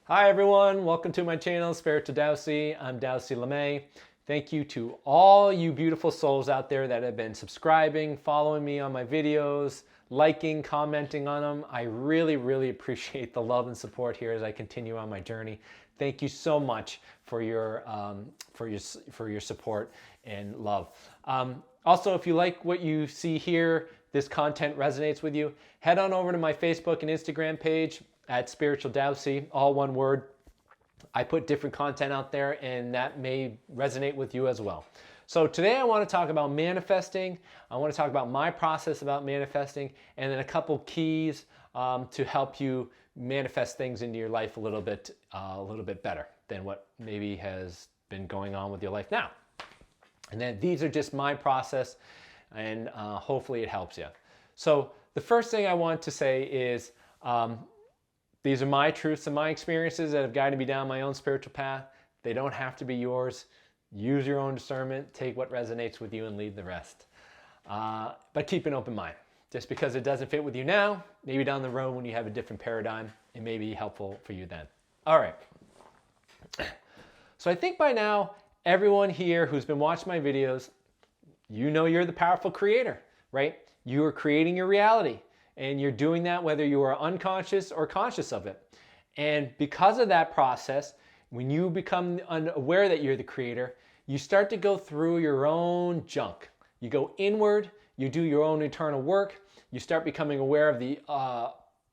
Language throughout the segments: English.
Hi everyone, welcome to my channel, Spiritual Dowsey. I'm Dowsey LeMay. Thank you to all you beautiful souls out there that have been subscribing, following me on my videos, liking, commenting on them. I really appreciate the love and support here as I continue on my journey. Thank you so much for your support and love. Also, if you like what you see here, this content resonates with you, head on over to my Facebook and Instagram page at Spiritual Dowsey, all one word. I put different content out there and that may resonate with you as well. So today I want to talk about manifesting. I want to talk about my process about manifesting and then a couple keys to help you manifest things into your life a little bit better than what maybe has been going on with your life now. And then these are just my process and hopefully it helps you. So the first thing I want to say is these are my truths and my experiences that have guided me down my own spiritual path. They don't have to be yours. Use your own discernment. Take what resonates with you and leave the rest. But keep an open mind. Just because it doesn't fit with you now, maybe down the road when you have a different paradigm, it may be helpful for you then. All right. So I think by now, everyone here who's been watching my videos, you know you're the powerful creator, right? You are creating your reality. And you're doing that whether you are unconscious or conscious of it. And because of that process, when you become unaware that you're the creator, you start to go through your own junk. You go inward, you do your own internal work, you start becoming aware of the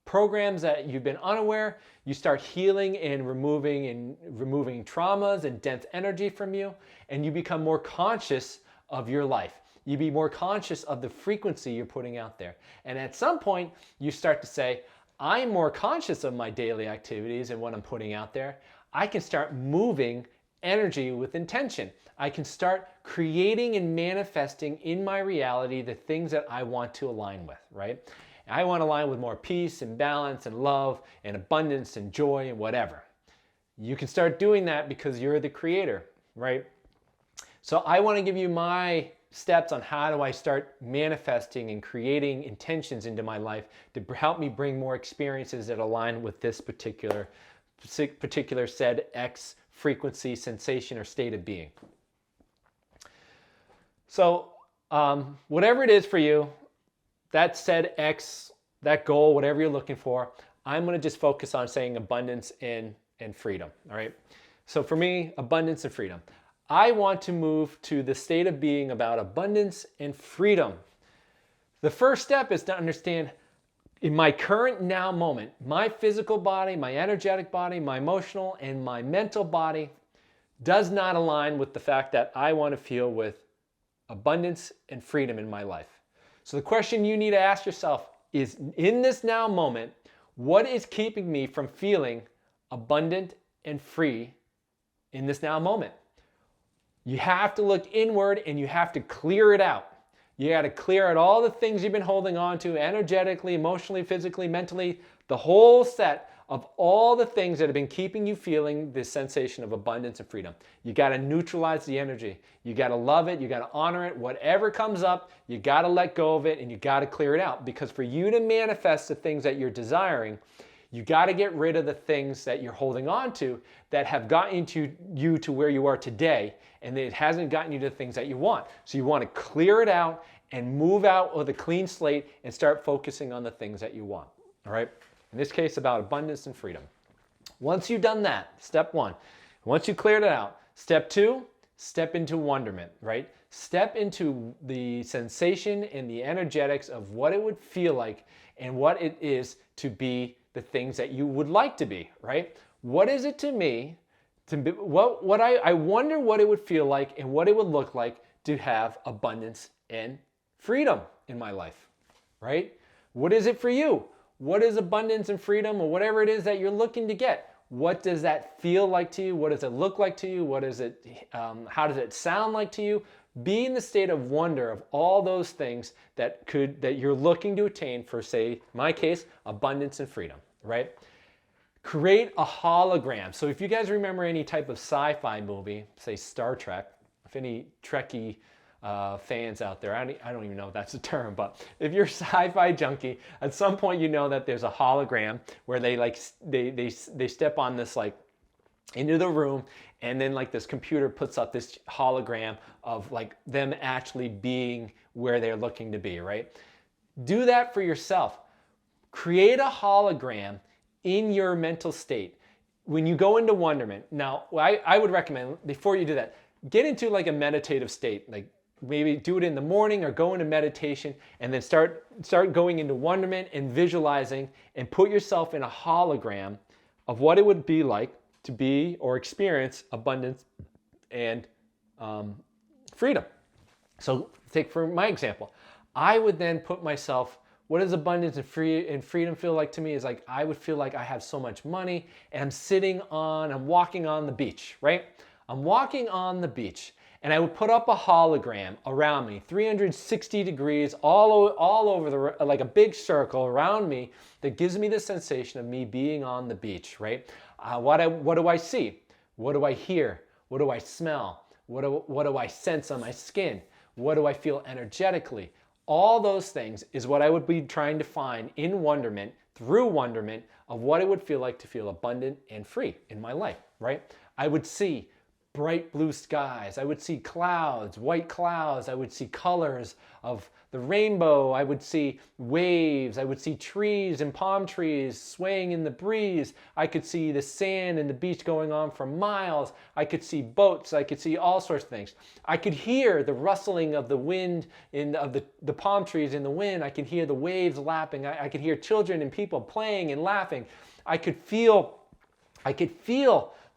programs that you've been unaware, you start healing and removing traumas and dense energy from you, and you become more conscious of your life. You be more conscious of the frequency you're putting out there. And at some point, you start to say, I'm more conscious of my daily activities and what I'm putting out there. I can start moving energy with intention. I can start creating and manifesting in my reality the things that I want to align with, right? I want to align with more peace and balance and love and abundance and joy and whatever. You can start doing that because you're the creator, right? So I want to give you my steps on how do I start manifesting and creating intentions into my life to help me bring more experiences that align with this particular said X frequency, sensation, or state of being. So whatever it is for you, that said X, that goal, whatever you're looking for, I'm going to just focus on saying abundance and freedom. All right. So for me, abundance and freedom. I want to move to the state of being about abundance and freedom. The first step is to understand in my current now moment, my physical body, my energetic body, my emotional and my mental body does not align with the fact that I want to feel with abundance and freedom in my life. So the question you need to ask yourself is, in this now moment, what is keeping me from feeling abundant and free in this now moment? You have to look inward and you have to clear it out. You got to clear out all the things you've been holding on to energetically, emotionally, physically, mentally, the whole set of all the things that have been keeping you feeling this sensation of abundance and freedom. You got to neutralize the energy. You got to love it. You got to honor it. Whatever comes up, you got to let go of it and you got to clear it out, because for you to manifest the things that you're desiring, you got to get rid of the things that you're holding on to that have gotten you to where you are today, and it hasn't gotten you to the things that you want. So you want to clear it out and move out with a clean slate and start focusing on the things that you want. All right? In this case, about abundance and freedom. Once you've done that, step one. Once you cleared it out, step two, step into wonderment, right? Step into the sensation and the energetics of what it would feel like and what it is to be the things that you would like to be, right? What is it to me to be, I wonder what it would feel like and what it would look like to have abundance and freedom in my life, right? What is it for you? What is abundance and freedom, or whatever it is that you're looking to get? What does that feel like to you? What does it look like to you? What is it? How does it sound like to you? Be in the state of wonder of all those things that you're looking to attain for, say, in my case, abundance and freedom, right? Create a hologram. So if you guys remember any type of sci-fi movie, say Star Trek, if any Trekkie fans out there. I don't even know if that's a term, but if you're a sci-fi junkie, at some point you know that there's a hologram where they step on this like into the room, and then like this computer puts up this hologram of like them actually being where they're looking to be, right? Do that for yourself. Create a hologram in your mental state. When you go into wonderment, now I would recommend before you do that, get into like a meditative state. Like maybe do it in the morning or go into meditation, and then start going into wonderment and visualizing, and put yourself in a hologram of what it would be like to be or experience abundance and freedom. So take for my example, I would then put myself, what does abundance and freedom feel like to me? Is like I would feel like I have so much money and I'm walking on the beach, right? I'm walking on the beach, and I would put up a hologram around me, 360 degrees, all over like a big circle around me that gives me the sensation of me being on the beach, right? What do I see? What do I hear? What do I smell? What do I sense on my skin? What do I feel energetically? All those things is what I would be trying to find in wonderment, through wonderment, of what it would feel like to feel abundant and free in my life, right? I would see bright blue skies. I would see clouds, white clouds. I would see colors of the rainbow. I would see waves. I would see trees and palm trees swaying in the breeze. I could see the sand and the beach going on for miles. I could see boats. I could see all sorts of things. I could hear the rustling of the wind of the palm trees in the wind. I could hear the waves lapping. I could hear children and people playing and laughing. I could feel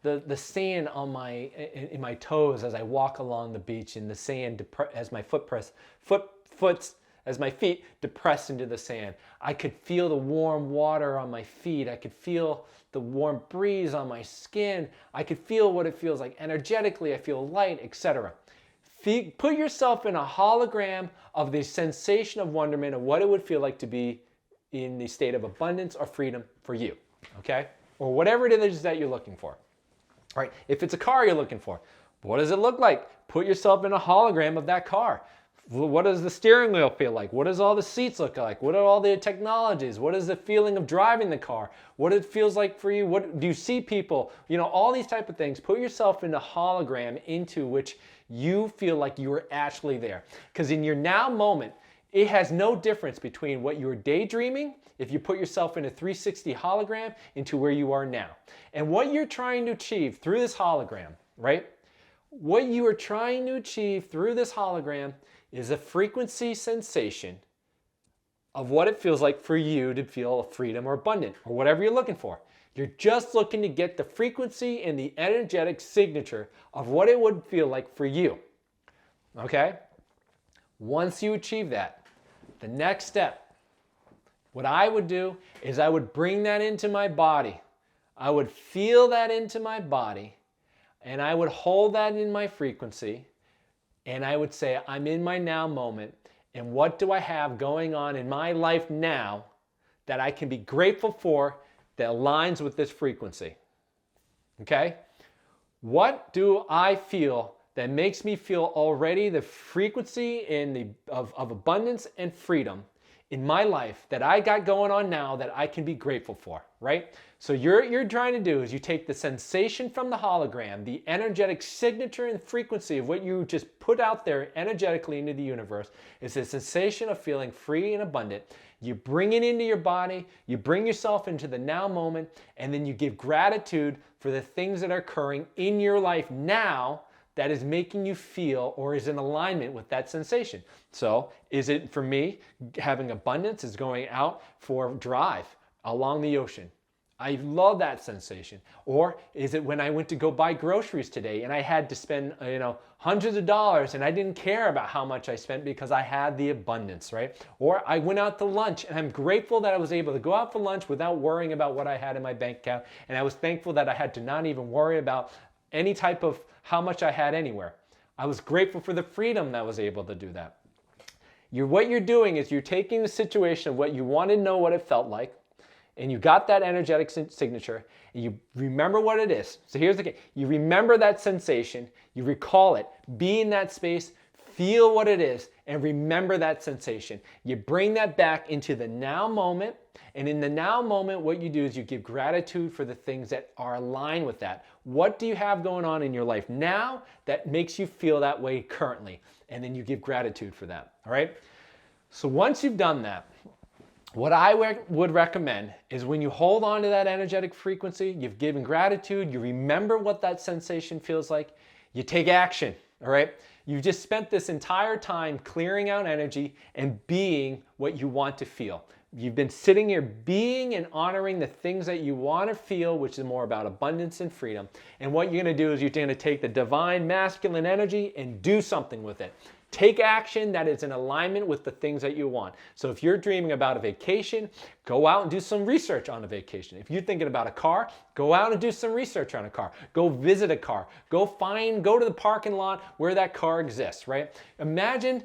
the sand on in my toes as I walk along the beach, and the sand as my as my feet depress into the sand. I could feel the warm water on my feet. I could feel the warm breeze on my skin. I could feel what it feels like energetically. I feel light, etc. Put yourself in a hologram of the sensation of wonderment of what it would feel like to be in the state of abundance or freedom for you, okay? Or whatever it is that you're looking for. All right, if it's a car you're looking for, what does it look like? Put yourself in a hologram of that car. What does the steering wheel feel like? What does all the seats look like? What are all the technologies? What is the feeling of driving the car? What it feels like for you? What do you see people? You know, all these type of things. Put yourself in a hologram into which you feel like you are actually there. Because in your now moment, it has no difference between what you're daydreaming, if you put yourself in a 360 hologram, into where you are now. And what you're trying to achieve through this hologram, right? What you are trying to achieve through this hologram is a frequency sensation of what it feels like for you to feel freedom or abundant or whatever you're looking for. You're just looking to get the frequency and the energetic signature of what it would feel like for you. Okay? Once you achieve that, the next step, what I would do is I would bring that into my body. I would feel that into my body, and I would hold that in my frequency, and I would say, I'm in my now moment, and what do I have going on in my life now that I can be grateful for that aligns with this frequency? Okay? What do I feel that makes me feel already the frequency of abundance and freedom in my life that I got going on now that I can be grateful for, right? So you're trying to do is you take the sensation from the hologram, the energetic signature and frequency of what you just put out there energetically into the universe. It's the sensation of feeling free and abundant. You bring it into your body, you bring yourself into the now moment, and then you give gratitude for the things that are occurring in your life now that is making you feel or is in alignment with that sensation. So is it, for me, having abundance is going out for a drive along the ocean. I love that sensation. Or is it when I went to go buy groceries today and I had to spend, hundreds of dollars and I didn't care about how much I spent because I had the abundance, right? Or I went out to lunch and I'm grateful that I was able to go out for lunch without worrying about what I had in my bank account. And I was thankful that I had to not even worry about any type of how much I had anywhere. I was grateful for the freedom that I was able to do that. What you're doing is you're taking the situation of what you want to know what it felt like, and you got that energetic signature, and you remember what it is. So here's the key. You remember that sensation, you recall it, be in that space, feel what it is, and remember that sensation. You bring that back into the now moment, and in the now moment, what you do is you give gratitude for the things that are aligned with that. What do you have going on in your life now that makes you feel that way currently? And then you give gratitude for that, all right? So once you've done that, what I would recommend is when you hold on to that energetic frequency, you've given gratitude, you remember what that sensation feels like, you take action, all right? You've just spent this entire time clearing out energy and being what you want to feel. You've been sitting here being and honoring the things that you want to feel, which is more about abundance and freedom. And what you're going to do is you're going to take the divine masculine energy and do something with it. Take action that is in alignment with the things that you want. So if you're dreaming about a vacation, go out and do some research on a vacation. If you're thinking about a car, go out and do some research on a car. Go visit a car. Go to the parking lot where that car exists, right? Imagine,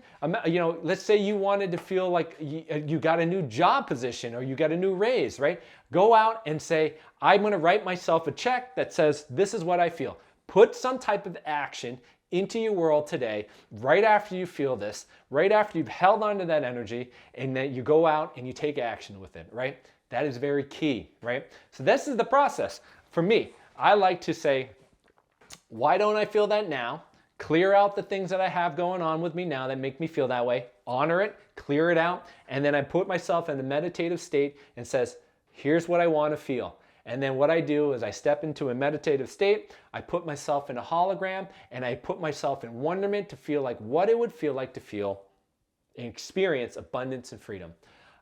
let's say you wanted to feel like you got a new job position or you got a new raise, right? Go out and say, I'm going to write myself a check that says, this is what I feel. Put some type of action into your world today, right after you feel this, right after you've held on to that energy, and then you go out and you take action with it, right? That is very key, right? So this is the process. For me, I like to say, why don't I feel that now? Clear out the things that I have going on with me now that make me feel that way, honor it, clear it out, and then I put myself in a meditative state and says, here's what I want to feel. And then what I do is I step into a meditative state, I put myself in a hologram, and I put myself in wonderment to feel like what it would feel like to feel and experience abundance and freedom.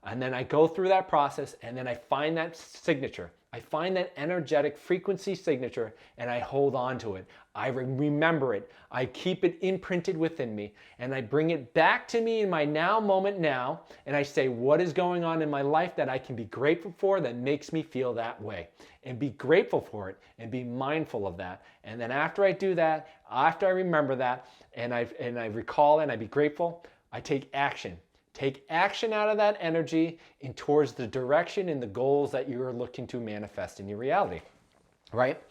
And then I go through that process, and then I find that signature. I find that energetic frequency signature, and I hold on to it. I remember it. I keep it imprinted within me, and I bring it back to me in my now moment now, and I say, what is going on in my life that I can be grateful for that makes me feel that way? And be grateful for it, and be mindful of that. And then after I do that, after I remember that, and I recall and I be grateful, I take action. Take action out of that energy and towards the direction and the goals that you are looking to manifest in your reality, right?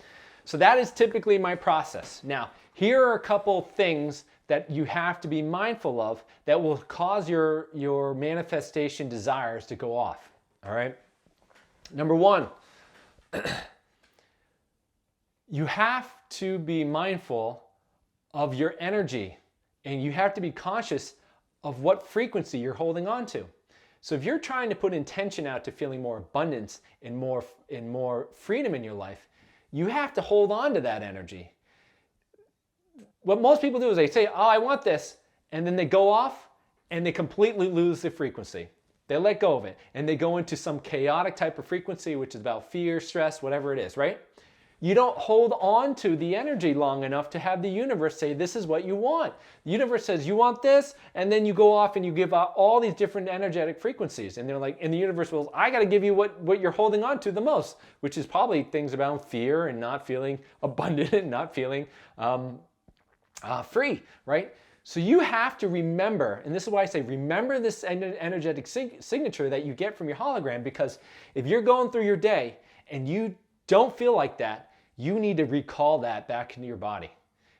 So that is typically my process. Now, here are a couple things that you have to be mindful of that will cause your manifestation desires to go off, all right? Number one, you have to be mindful of your energy, and you have to be conscious of what frequency you're holding on to. So if you're trying to put intention out to feeling more abundance and more freedom in your life, you have to hold on to that energy. What most people do is they say, oh, I want this, and then they go off and they completely lose the frequency. They let go of it, and they go into some chaotic type of frequency, which is about fear, stress, whatever it is, right? You don't hold on to the energy long enough to have the universe say, this is what you want. The universe says, you want this, and then you go off and you give out all these different energetic frequencies. And they're like, and the universe will, I got to give you what you're holding on to the most, which is probably things about fear and not feeling abundant and not feeling free, right? So you have to remember, and this is why I say, remember this energetic signature that you get from your hologram, because if you're going through your day and you don't feel like that, you need to recall that back into your body.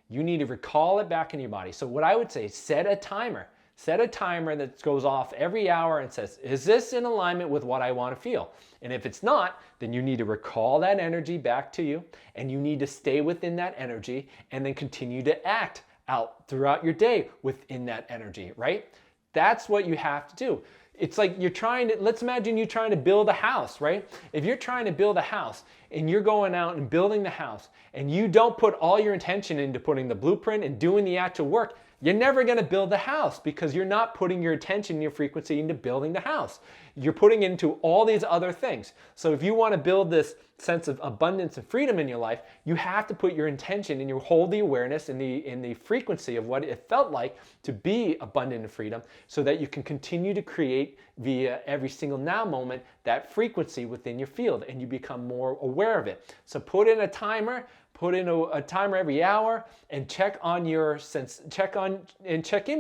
You need to recall it back into your body. So what I would say, set a timer. Set a timer that goes off every hour and says, is this in alignment with what I want to feel? And if it's not, then you need to recall that energy back to you, and you need to stay within that energy and then continue to act out throughout your day within that energy, right? That's what you have to do. It's like let's imagine you trying to build a house, right? If you're trying to build a house and you're going out and building the house and you don't put all your intention into putting the blueprint and doing the actual work, you're never going to build the house because you're not putting your attention and your frequency into building the house. You're putting into all these other things. So if you want to build this sense of abundance and freedom in your life, you have to put your intention and you hold the awareness in the frequency of what it felt like to be abundant and freedom, so that you can continue to create via every single now moment that frequency within your field, and you become more aware of it. So put in a timer. Put in a timer every hour and check in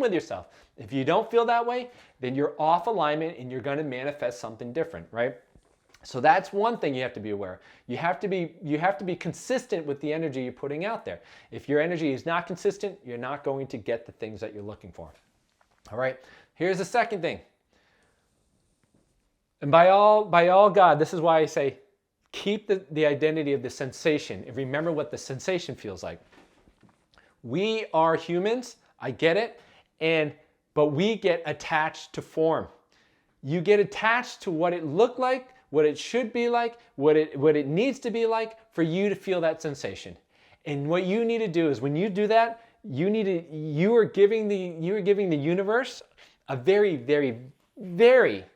with yourself. If you don't feel that way, then you're off alignment and you're going to manifest something different, right? So that's one thing you have to be aware of. You have to be consistent with the energy you're putting out there. If your energy is not consistent, you're not going to get the things that you're looking for. All right. Here's the second thing. And by all God, this is why I say keep the identity of the sensation and remember what the sensation feels like. We are humans, I get it, but we get attached to form. You get attached to what it looked like, what it should be like, what it needs to be like for you to feel that sensation. And what you need to do is when you do that, you are giving the universe a very, very, very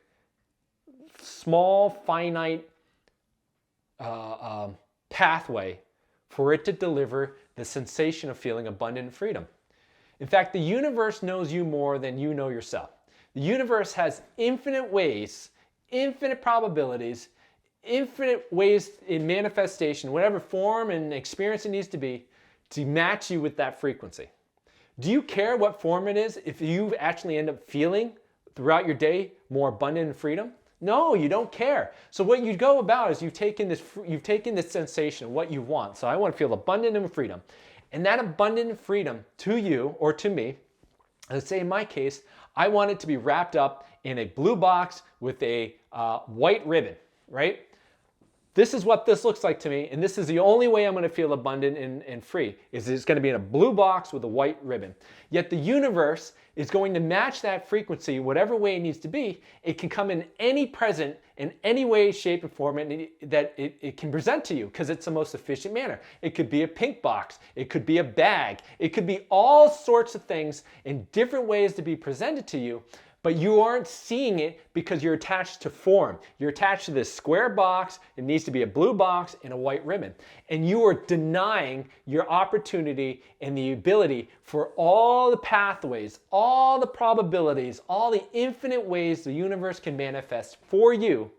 small, finite pathway for it to deliver the sensation of feeling abundant freedom. In fact, the universe knows you more than you know yourself. The universe has infinite ways, infinite probabilities, infinite ways in manifestation, whatever form and experience it needs to be, to match you with that frequency. Do you care what form it is if you actually end up feeling throughout your day more abundant freedom? No, you don't care. So what you go about is you've taken this sensation of what you want. So I want to feel abundant in freedom. And that abundant freedom to you or to me, let's say in my case, I want it to be wrapped up in a blue box with a white ribbon, right? This is what this looks like to me, and this is the only way I'm going to feel abundant and free, is it's going to be in a blue box with a white ribbon. Yet the universe is going to match that frequency whatever way it needs to be. It can come in any present, in any way, shape, and form that it can present to you because it's the most efficient manner. It could be a pink box. It could be a bag. It could be all sorts of things in different ways to be presented to you. But you aren't seeing it because you're attached to form. You're attached to this square box. It needs to be a blue box and a white ribbon. And you are denying your opportunity and the ability for all the pathways, all the probabilities, all the infinite ways the universe can manifest for you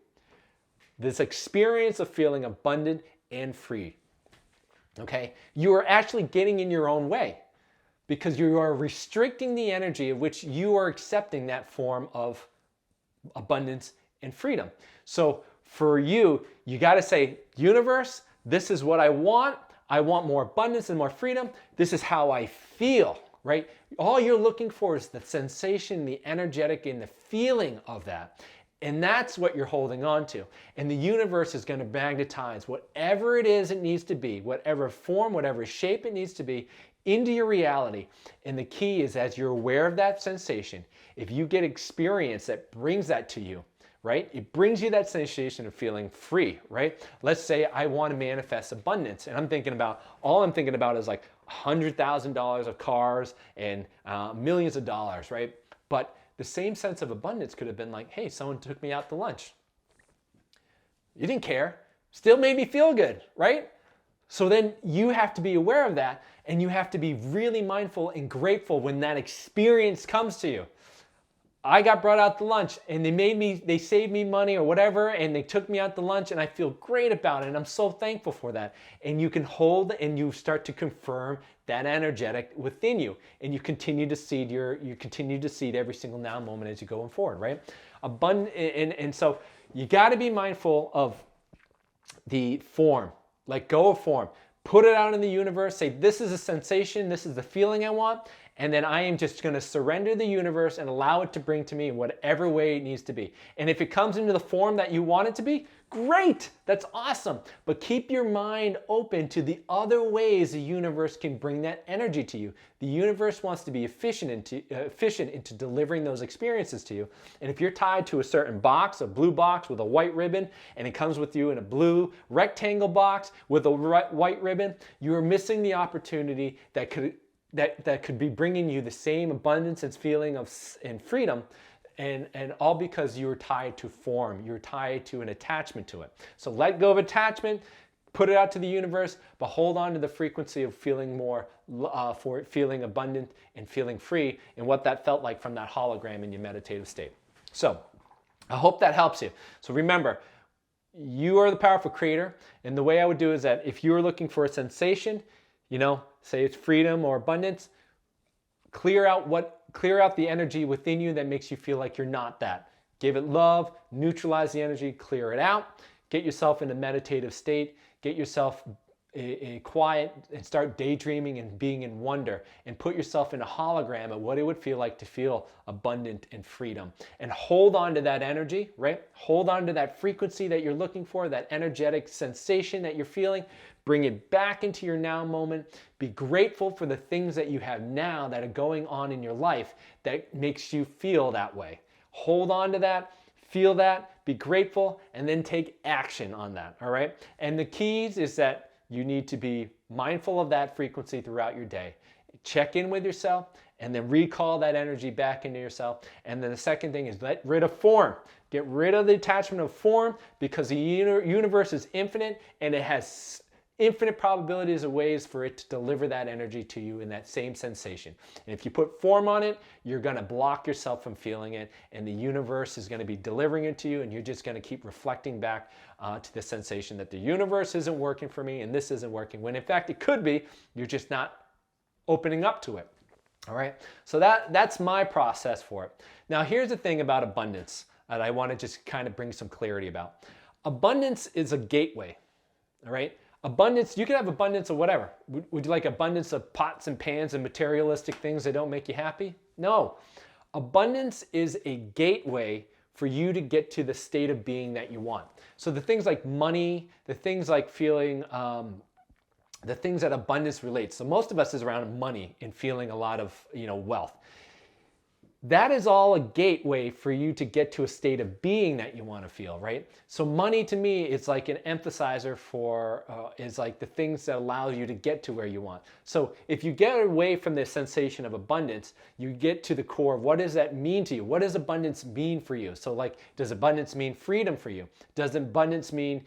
this experience of feeling abundant and free. Okay? You are actually getting in your own way, because you are restricting the energy of which you are accepting that form of abundance and freedom. So for you, you got to say, universe, this is what I want. I want more abundance and more freedom. This is how I feel, right? All you're looking for is the sensation, the energetic, and the feeling of that. And that's what you're holding on to. And the universe is going to magnetize whatever it is it needs to be, whatever form, whatever shape it needs to be, into your reality. And the key is, as you're aware of that sensation, if you get experience that brings that to you, right? It brings you that sensation of feeling free, right? Let's say I want to manifest abundance, and all I'm thinking about is like $100,000 of cars and millions of dollars, right? But the same sense of abundance could have been like, hey, someone took me out to lunch. You didn't care. Still made me feel good, right? So then you have to be aware of that, and you have to be really mindful and grateful when that experience comes to you. I got brought out to lunch, and they saved me money or whatever, and they took me out to lunch, and I feel great about it, and I'm so thankful for that. And you can hold and you start to confirm that energetic within you, and you continue to seed every single now moment as you go forward, right? And so you got to be mindful of the form. Let go of form. Put it out in the universe. Say, this is a sensation. This is the feeling I want. And then I am just going to surrender the universe and allow it to bring to me in whatever way it needs to be. And if it comes into the form that you want it to be, great. That's awesome. But keep your mind open to the other ways the universe can bring that energy to you. The universe wants to be efficient into delivering those experiences to you. And if you're tied to a certain box, a blue box with a white ribbon, and it comes with you in a blue rectangle box with a white ribbon, you are missing the opportunity that could be bringing you the same abundance and feeling and freedom, and all because you're tied to form. You're tied to an attachment to it. So let go of attachment, put it out to the universe, but hold on to the frequency of feeling feeling abundant and feeling free, and what that felt like from that hologram in your meditative state. So I hope that helps you. So remember, you are the powerful creator, and the way I would do is that if you're looking for a sensation, say it's freedom or abundance, clear out the energy within you that makes you feel like you're not that. Give it love, neutralize the energy, clear it out. get yourself in a meditative state, get yourself quiet and start daydreaming and being in wonder, and put yourself in a hologram of what it would feel like to feel abundant and freedom, and hold on to that energy, right? Hold on to that frequency that you're looking for, that energetic sensation that you're feeling. Bring it back into your now moment. Be grateful for the things that you have now that are going on in your life that makes you feel that way. Hold on to that. Feel that, be grateful, and then take action on that, all right? And the keys is that you need to be mindful of that frequency throughout your day. Check in with yourself, and then recall that energy back into yourself. And then the second thing is get rid of form. Get rid of the attachment of form, because the universe is infinite, and it has infinite probabilities of ways for it to deliver that energy to you in that same sensation. And if you put form on it, you're going to block yourself from feeling it, and the universe is going to be delivering it to you, and you're just going to keep reflecting back to the sensation that the universe isn't working for me and this isn't working, when in fact it could be. You're just not opening up to it. All right, so that's my process for it. Now here's the thing about abundance that I want to just kind of bring some clarity about. Abundance is a gateway. All right, abundance, you can have abundance of whatever. Would you like abundance of pots and pans and materialistic things that don't make you happy? No. Abundance is a gateway for you to get to the state of being that you want. So the things like money, the things like feeling, the things that abundance relates. So most of us is around money and feeling a lot of, wealth. That is all a gateway for you to get to a state of being that you want to feel, right? So money to me is like an emphasizer for, is like the things that allow you to get to where you want. So if you get away from the sensation of abundance, you get to the core of what does that mean to you? What does abundance mean for you? So like, does abundance mean freedom for you? Does abundance mean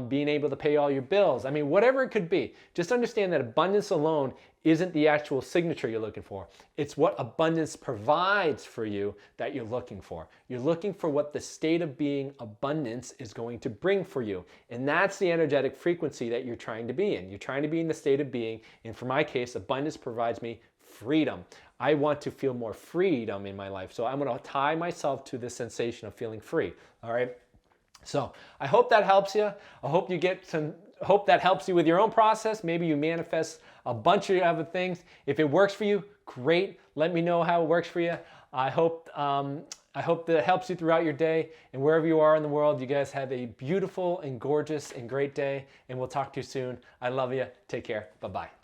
being able to pay all your bills? I mean, whatever it could be, just understand that abundance alone isn't the actual signature you're looking for. It's what abundance provides for you that you're looking for. You're looking for what the state of being abundance is going to bring for you. And that's the energetic frequency that you're trying to be in. You're trying to be in the state of being. And for my case, abundance provides me freedom. I want to feel more freedom in my life. So I'm going to tie myself to the sensation of feeling free. All right. So I hope that helps you. I hope you get some, hope that helps you with your own process. Maybe you manifest a bunch of other things. If it works for you, great. Let me know how it works for you. I hope that it helps you throughout your day, and wherever you are in the world, you guys have a beautiful and gorgeous and great day, and we'll talk to you soon. I love you. Take care. Bye-bye.